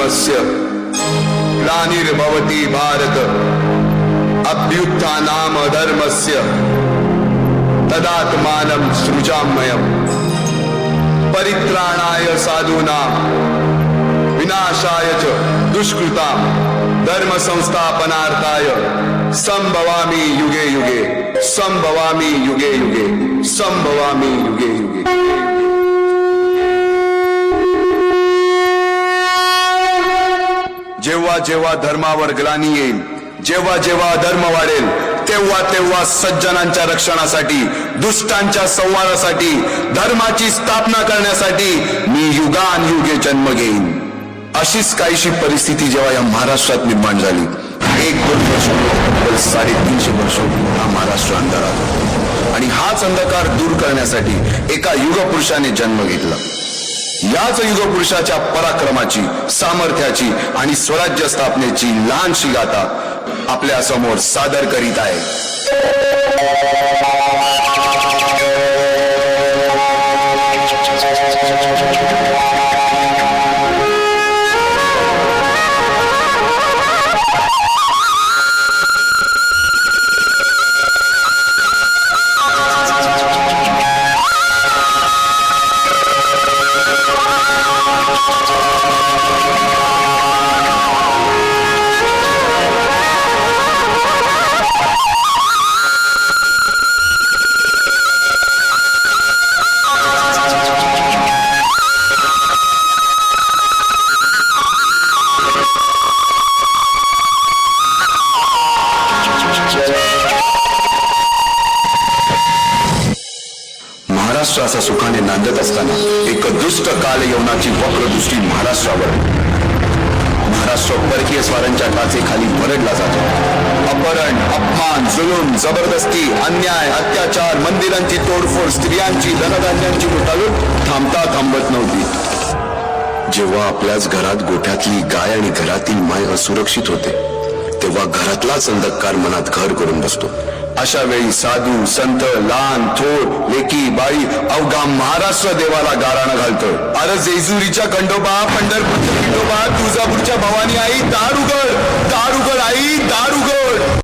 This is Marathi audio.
धर्मस्य ग्लानिर्भवति भारत अभ्युत्थानाम धर्मस्य तदात्मानं सृजाम्यहम् परित्राणाय साधूनां विनाशाय च दुष्कृतां धर्म संस्थापनार्थाय संभवामि युगे युगे संभवामि युगे युगे संभवामि युगे युगे। जेव्हा जेव्हा धर्मावर ग्लानी येईल, जेव्हा जेव्हा धर्म वाढेल, तेव्हा तेव्हा सज्जनांच्या रक्षणासाठी, दुष्टांच्या संहारासाठी, धर्माची स्थापना करण्यासाठी मी युगानयुगे जन्म घेईन। अशीच काहीशी परिस्थिती जेव्हा या महाराष्ट्रात निर्माण झाली, 1-2 वर्ष 350 वर्ष हा महाराष्ट्र अंधारात, आणि हाच अंधकार दूर करण्यासाठी एका युगपुरुषाने जन्म घेतला। याच युगपुरुषाच्या पराक्रमाची, सामर्थ्याची आणि स्वराज्य स्थापनेची लहानशी गाथा आपल्या समोर सादर करीत आहे। महाराष्ट्र असा सुखाने नांदत असताना एक दुष्ट काल यवनाची वक्रदृष्टी महाराष्ट्रावर, महाराष्ट्र परकीय स्वारांच्या टाचेखाली भरडला जातो। अपहरण, अपमान, जुलूम, जबरदस्ती, अन्याय, अत्याचार, मंदिरांची तोडफोड, स्त्रियांची, धनधान्यांची लुटालूट थांबता थांबत नव्हती। जेव्हा आपल्याच घरात गोठ्यातली गाय आणि घरातील माय असुरक्षित होते, तेव्हा घरातलाच अंधकार मनात घर करून बसतो। अशा वेळी साधू, संत, लहान, थोर, लेकी, बाई, अवघा महाराष्ट्र देवाला गाराणं घालतोय। अरे जेजुरीच्या खंडोबा, पंढरपूरच्या विठोबा, तुळजापूरच्या भवानी आई, दार उघड आई, दार उघड।